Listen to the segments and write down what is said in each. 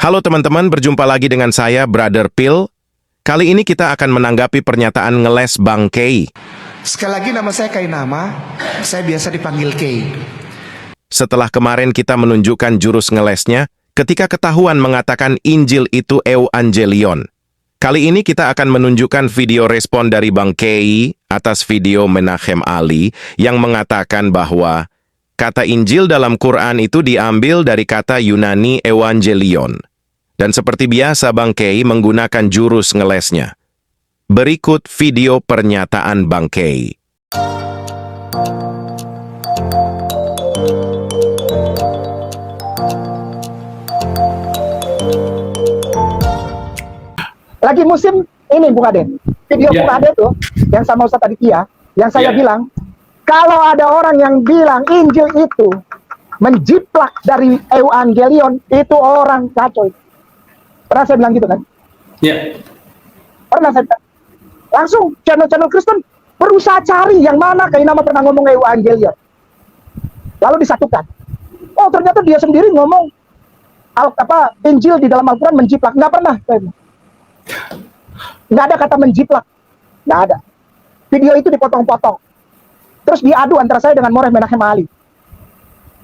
Halo teman-teman, berjumpa lagi dengan saya, Brother Phil. Kali ini kita akan menanggapi pernyataan ngeles Bang Kay. Sekali lagi nama saya Kainama, saya biasa dipanggil Kay. Setelah kemarin kita menunjukkan jurus ngelesnya, ketika ketahuan mengatakan Injil itu Evangelion. Kali ini kita akan menunjukkan video respon dari Bang Kay atas video Menachem Ali yang mengatakan bahwa kata Injil dalam Quran itu diambil dari kata Yunani Evangelion. Dan seperti biasa Bang Kay menggunakan jurus ngelesnya. Berikut video pernyataan Bang Kay. Lagi musim ini Bung Ade, video Bung Ade tuh yang sama Ustaz Aditya, yang saya bilang kalau ada orang yang bilang Injil itu menjiplak dari Evangelion, itu orang kacau. Pernah saya bilang gitu kan? Iya. Pernah saya bilang. Langsung channel-channel Kristen berusaha cari yang mana Kainama pernah ngomong Evangelion. Lalu disatukan. Oh ternyata dia sendiri ngomong Injil di dalam Al-Quran menjiplak. Nggak pernah. Nggak ada kata menjiplak. Nggak ada. Video itu dipotong-potong. Terus diadu antara saya dengan Moreh Menachem Ali.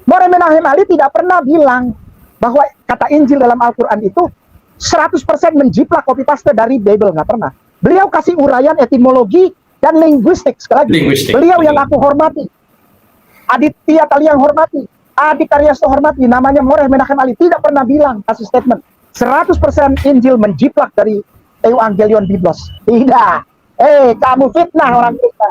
Moreh Menachem Ali tidak pernah bilang bahwa kata Injil dalam Al-Quran itu 100% menjiplak copy paste dari Bible, nggak pernah. Beliau kasih uraian etimologi dan linguistik. Sekali lagi, beliau yang aku hormati, Aditya kali yang hormati, Adik Karyasto hormati, namanya Moreh Menachem Ali, tidak pernah bilang kasih statement 100% Injil menjiplak dari Evangelion Biblos. Tidak. Kamu fitnah orang kita.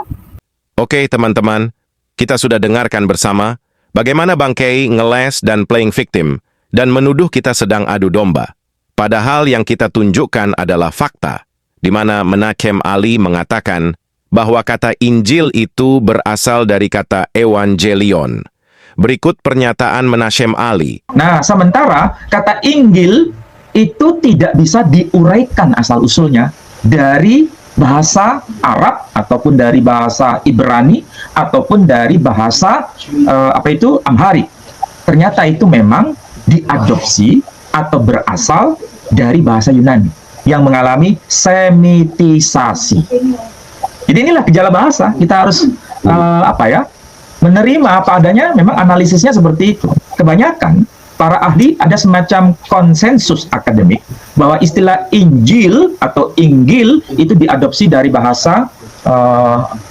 Oke teman-teman, kita sudah dengarkan bersama bagaimana Bang Kay ngeles dan playing victim dan menuduh kita sedang adu domba. Padahal yang kita tunjukkan adalah fakta, di mana Menachem Ali mengatakan bahwa kata Injil itu berasal dari kata Evangelion. Berikut pernyataan Menachem Ali. Nah, sementara kata Injil itu tidak bisa diuraikan asal-usulnya dari bahasa Arab, ataupun dari bahasa Ibrani, ataupun dari bahasa Amhari. Ternyata itu memang diadopsi atau berasal dari bahasa Yunani yang mengalami semitisasi. Jadi inilah gejala bahasa. Kita harus menerima apa adanya. Memang analisisnya seperti itu. Kebanyakan para ahli ada semacam konsensus akademik bahwa istilah Injil atau Inggil itu diadopsi dari bahasa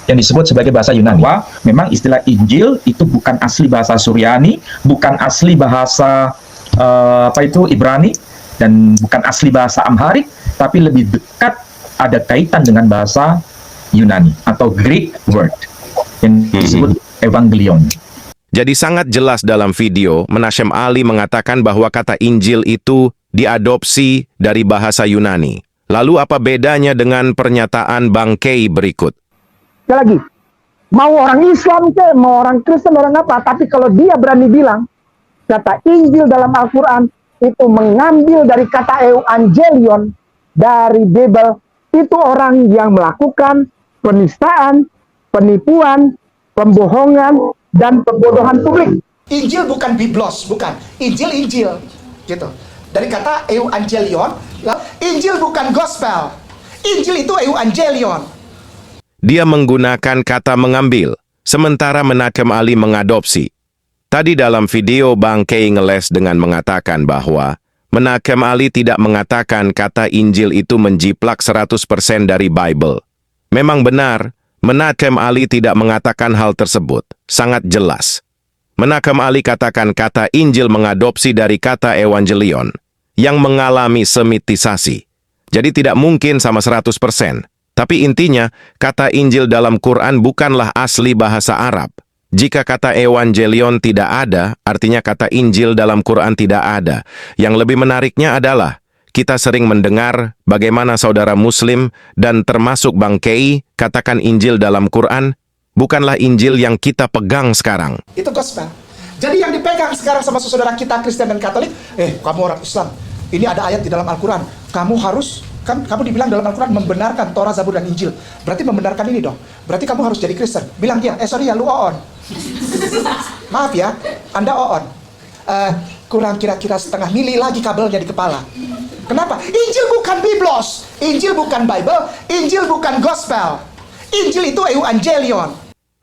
yang disebut sebagai bahasa Yunani. Bahwa memang istilah Injil itu bukan asli bahasa Suryani, bukan asli bahasa Ibrani, dan bukan asli bahasa Amharik, tapi lebih dekat ada kaitan dengan bahasa Yunani atau Greek word yang disebut Evangelion. Jadi sangat jelas dalam video, Menachem Ali mengatakan bahwa kata Injil itu diadopsi dari bahasa Yunani. Lalu apa bedanya dengan pernyataan Bang Kay berikut? Sekali lagi, mau orang Islam ke, mau orang Kristen, orang apa, tapi kalau dia berani bilang kata Injil dalam Al-Quran itu mengambil dari kata Evangelion dari Bible, itu orang yang melakukan penistaan, penipuan, pembohongan, dan pembodohan publik. Injil bukan Biblos, bukan. Injil, gitu. Dari kata Evangelion, Injil bukan Gospel. Injil itu Evangelion. Dia menggunakan kata mengambil, sementara Menachem Ali mengadopsi. Tadi dalam video Bang Kay ngeles dengan mengatakan bahwa Menachem Ali tidak mengatakan kata Injil itu menjiplak 100% dari Bible. Memang benar, Menachem Ali tidak mengatakan hal tersebut. Sangat jelas. Menachem Ali katakan kata Injil mengadopsi dari kata Evangelion yang mengalami semitisasi. Jadi tidak mungkin sama 100%. Tapi intinya, kata Injil dalam Quran bukanlah asli bahasa Arab. Jika kata Evangelion tidak ada, artinya kata Injil dalam Quran tidak ada. Yang lebih menariknya adalah, kita sering mendengar bagaimana saudara Muslim dan termasuk Bang Kay katakan Injil dalam Quran bukanlah Injil yang kita pegang sekarang. Itu gospel. Jadi yang dipegang sekarang sama saudara kita Kristen dan Katolik, kamu orang Islam, ini ada ayat di dalam Al-Quran, kamu harus, kan kamu dibilang dalam Al-Quran membenarkan Torah, Zabur, dan Injil. Berarti membenarkan ini dong. Berarti kamu harus jadi Kristen. Bilang dia, sorry ya, lu oon. Maaf ya, Anda oon. kurang kira-kira setengah mili lagi kabelnya di kepala. Kenapa? Injil bukan Biblos, Injil bukan Bible, Injil bukan Gospel. Injil itu Evangelion.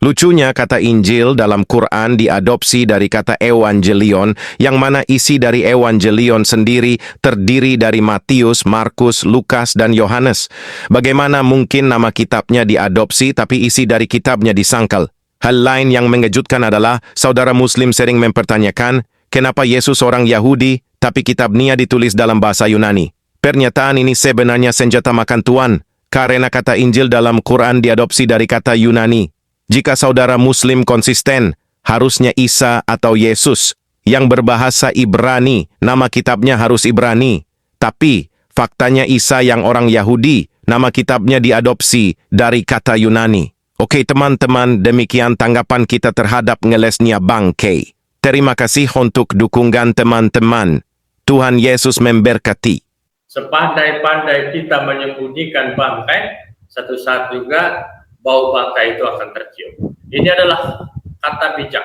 Lucunya kata Injil dalam Quran diadopsi dari kata Evangelion, yang mana isi dari Evangelion sendiri terdiri dari Matius, Markus, Lukas, dan Yohanes. Bagaimana mungkin nama kitabnya diadopsi tapi isi dari kitabnya disangkal? Hal lain yang mengejutkan adalah saudara Muslim sering mempertanyakan, kenapa Yesus orang Yahudi tapi kitabnya ditulis dalam bahasa Yunani? Pernyataan ini sebenarnya senjata makan tuan, karena kata Injil dalam Quran diadopsi dari kata Yunani. Jika saudara Muslim konsisten, harusnya Isa atau Yesus yang berbahasa Ibrani, nama kitabnya harus Ibrani. Tapi, faktanya Isa yang orang Yahudi, nama kitabnya diadopsi dari kata Yunani. Oke teman-teman, demikian tanggapan kita terhadap ngelesnya Bang K. Terima kasih untuk dukungan teman-teman. Tuhan Yesus memberkati. Sepandai-pandai kita menyembunyikan bangkai, satu saat juga bau bangkai itu akan tercium. Ini adalah kata bijak,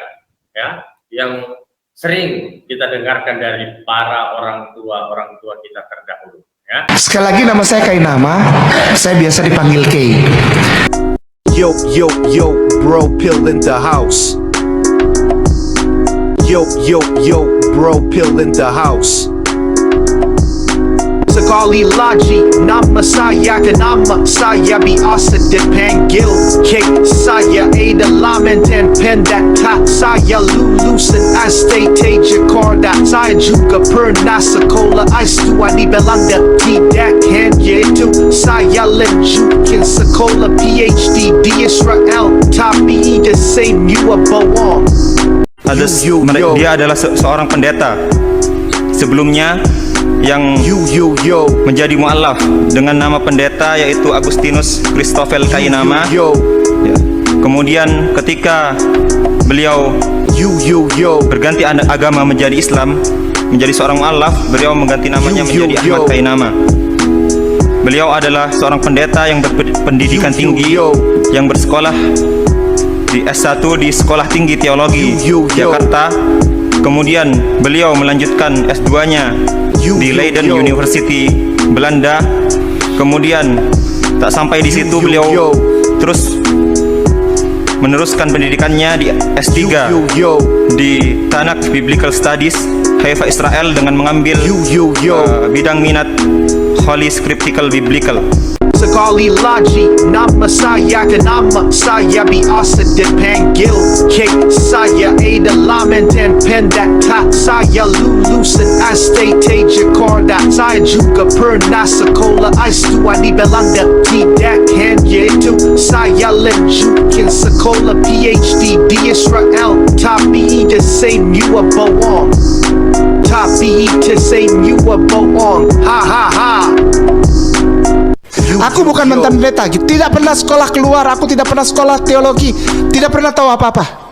ya, yang sering kita dengarkan dari para orang tua kita terdahulu. Ya. Sekali lagi nama saya Kainama, saya biasa dipanggil Kay. Yo, yo, yo, bro, pill in the house. Yo, yo, yo, bro, pill in the house. Sekali lagi nama saya Kenama saya biasa dipanggil K. Saya adalah mantan pendek tak saya lulusan STT Jakarta. Saya juga pernah sekolah S2 di Belanda. Tidak hanya itu, saya lanjutkan sekolah PhD di Israel. Tapi the same you are bohong. Dia adalah seorang pendeta sebelumnya yang menjadi mu'alaf dengan nama pendeta yaitu Agustinus Christoffel Kainama. Ya. Kemudian ketika beliau berganti agama menjadi Islam, menjadi seorang mu'alaf, beliau mengganti namanya menjadi Ahmad Kainama. Beliau adalah seorang pendeta yang berpendidikan tinggi, yang bersekolah di S1 di Sekolah Tinggi Teologi Jakarta. Kemudian beliau melanjutkan S2-nya di Leiden University, Belanda. Kemudian tak sampai di situ, beliau terus meneruskan pendidikannya di S3 di Tanakh Biblical Studies, Haifa, Israel, dengan mengambil bidang minat Holy Scriptural Biblical. Sekali lagi nama saya Kenama saya biasa dipanggil K. Saya adalah mantan pendek tak saya lulusan STT Jakarta. Saya juga pernah sekolah S2 di Belanda. Tidak hanya itu, saya lanjutkan sekolah PhD di Israel. Tapi the same you are bohong. Tapi the same you are bohong. Ha ha ha. Aku bukan mantan pendeta, tidak pernah sekolah keluar, aku tidak pernah sekolah teologi, tidak pernah tahu apa-apa.